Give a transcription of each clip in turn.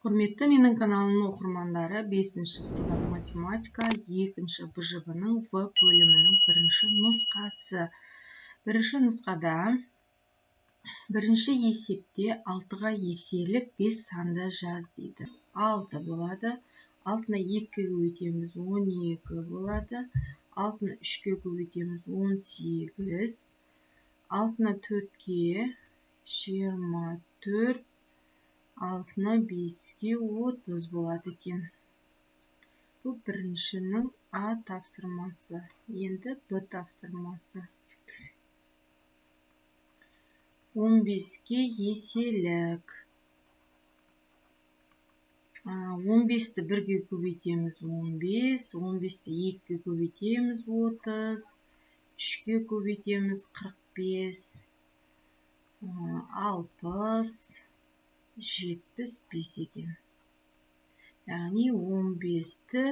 Құрметті менің каналымның оқырмандары, 5-ші сынып математика 2-ші БЖБ-ның В бөлімінің бірінші нұсқасы. Бірінші нұсқада бірінші есепте 6-ға еселік 5 санды жаз дейді. 6 болады. 6-ны 2-ге көбейтеміз, 12 болады. 6-ны 3-ге көбейтеміз, 18. 6-ны 4-ге 24. 6-ны 5-ге 30 болады екен. Бұл біріншінің А тапсырмасы. Енді Б тапсырмасы. 15-ге еселік. 15-ті 1-ге көбейтеміз, 15. 15-ті 2-ге көбейтеміз, 30. 3-ге көбейтеміз, 45. 60. 75 екен. Яғни 15-ті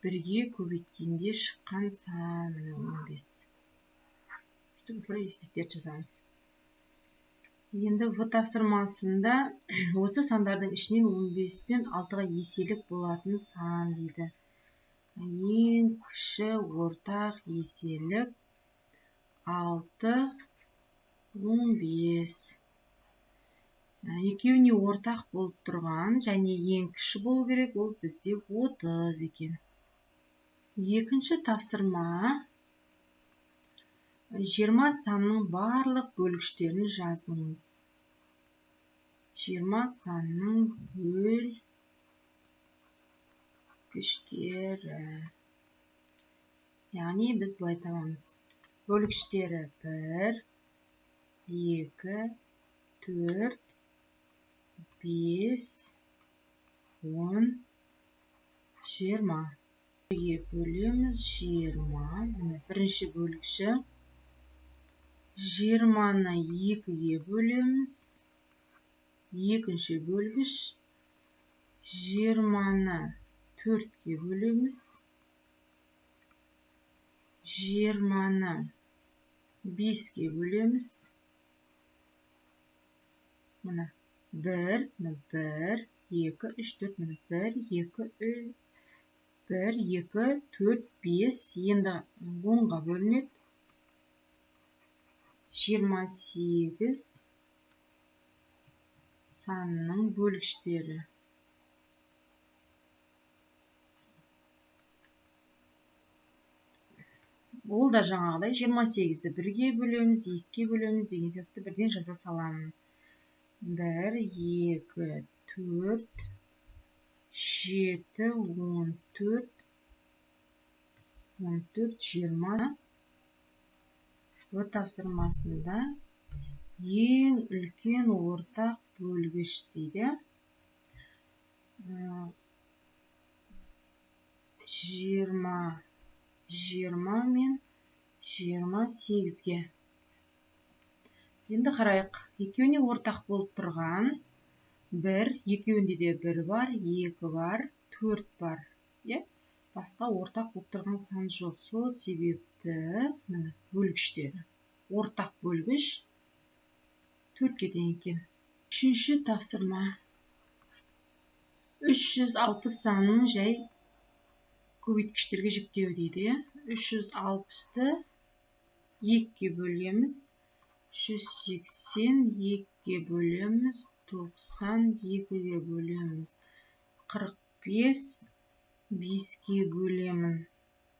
1-ге көбейткенде шыққан сан 15. Осылай есептерді жазамыз. Енді В тапсырмасында осы сандардың ішінен 15 пен 6-ға еселік болатын сан дейді. Ең кіші ортақ еселік 6, 15. Екеуіне ортақ болып тұрған және ең кіші болу керек, ол бізде 30 екен. Екінші тапсырма 20 санның барлық бөлгіштерін жазыңыз. 20 санның бөлгіштері. Яғни біз былай табамыз. Бөлгіштері 1, 2, 4, 5, 10, 20. Бірге бөлеміз 20. Бірінші бөлгіші. 20-ны 2-ге бөлеміз. Екінші бөлгіш. 20-ны 4-ге бөлеміз. 20-ны 5-ге бөлеміз. Мұна 1, 1, 2, 3, 4, 1, 2, 3, 1, 2, 4, 5. Енді 10-ға бөлінеді. 28 санның бөлгіштері. Ол да жаңағыдай 28-ді 1-ге бөлеміз, 2-ге бөлеміз деген сияқты бірден жаза саламын. 1, 2, 4, 7, 14, 20. В тапсырмасында ең үлкен ортақ бөлгіш дейді. 20 мен 28-ге. Енді қарайық. Екеуіне ортақ болып тұрған 1, екеуінде де 1 бар, 2 бар, 4 бар. Басқа ортақ болып тұрған сан жоқ. Сол себепті бөлгіштері. Ортақ бөлгіш 4-ге тең екен. Үшінші тапсырма. 360 санын жай көбейткіштерге жіктеу дейді. 360-ты 2-ге бөлеміз. 180 2-ге бөлеміз. 90 2-ге бөлеміз. 45 5-ге бөлемін.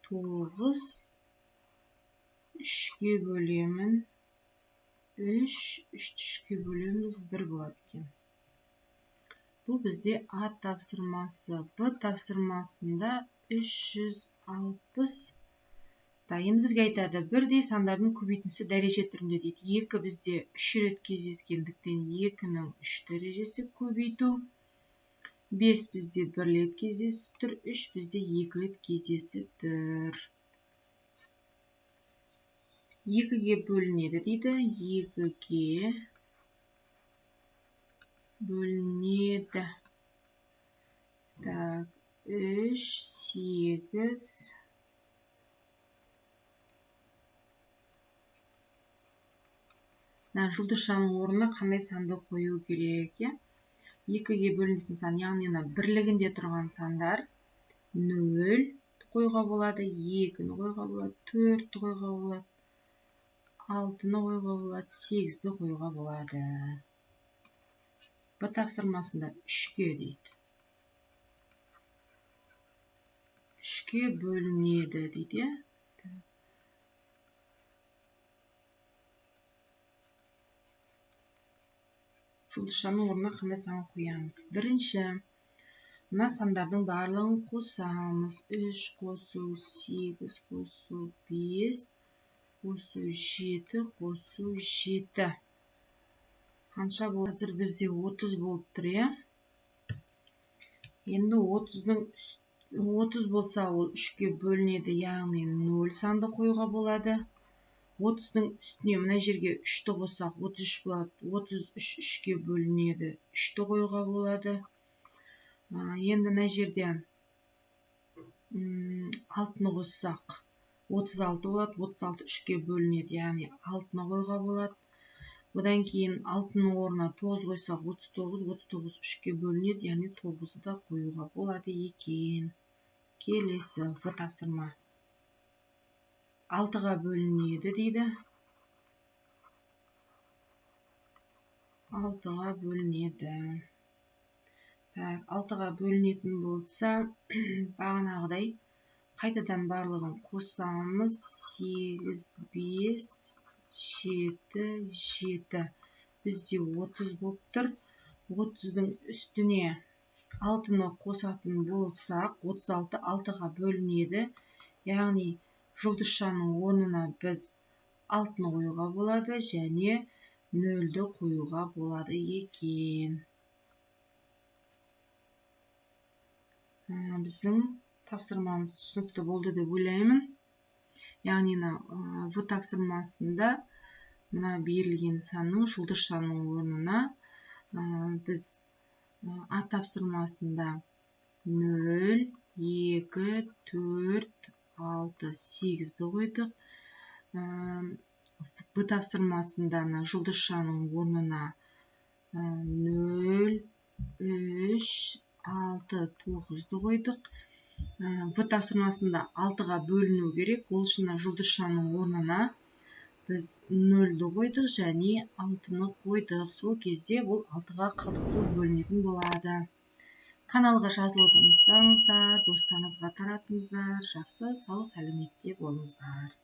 9 3-ге бөлемін. 3-3-ге бөлеміз. 1 болады екен. Бұл бізде А тапсырмасы. Б тапсырмасында 360. Енді бізге айтады, бірдей сандардың көбейтіндісі дәреже түрінде дейді. 2 бізде 3 рет кездескендіктен 2-ның 3 дәрежесі көбейту. 5 бізде 1 рет кездесіп тұр. 3 бізде 2 рет кездесіп тұр. 2-ге бөлінеді дейді. 2-ге бөлінеді. 3, 8. Жұлдызшаның орнына қандай санды қою керек? 2-ге бөлінетін сан, яғни бірлігінде тұрған сандар 0 қоюға болады, 2-ні қоюға болады, 4-ті қоюға болады, 6-ны қоюға болады, 8-ді қоюға болады. Б тапсырмасында 3-ге дейді. 3-ге бөлінеді дейді. Жұлдызшаның орнына қандай сан қоямыз? Бірінші, мына сандардың барлығын қосамыз. 3 қосу 8 қосу 5 қосу 7 қосу 7. Қанша болды? Қазір бізде 30 болып тұр, е? Енді 30 болса, ол 3-ге бөлінеді, яғни 0 санды қоюға болады. 30-ның үстіне мына жерге 3-ті қоссақ, 33 болады. 33 3-ге бөлінеді, 3-ті қоюға болады. Енді мына жерде 6-ны қоссақ, 36 болады. 36 3-ге бөлінеді, яғни 6-ны қоюға болады. Одан кейін 6-ның орнына 9 қойсақ, 39 3-ге бөлінеді, яғни 9-ды да қоюға болады екен. Келесі В тапсырма. 6-ға бөлінеді дейді. 6-ға бөлінеді. 6-ға бөлінетін болса, бағанағыдай қайтадан барлығын қосамыз. 8, 5, 7, 7. Бізде 30 болып тұр. 30-дің үстіне 6-ны қосатын болсақ, 36 6-ға бөлінеді. Яғни жұлдызшаның орнына біз 6-ны қоюға болады және 0-ді қоюға болады екен. Біздің тапсырмамыз түсінікті болды деп ойлаймын. Яғни В тапсырмасында мына берілген санның жұлдызшаның орнына біз А тапсырмасында 0, 2, 4, 6, 8-ді қойдық. Б тапсырмасында жұлдызшаның орнына 0, 3, 6, 9-ды қойдық. В тапсырмасында 6-ға бөліну керек. Ол үшін жұлдызшаның орнына біз 0-ді қойдық және 6-ны қойдық. Сол кезде бұл 6-ға қалтқысыз бөлінетін болады. Каналға жазылуды ұмытпаңыздар, достарыңызға таратыңыздар. Жақсы, сау, сәлеметте болыңыздар.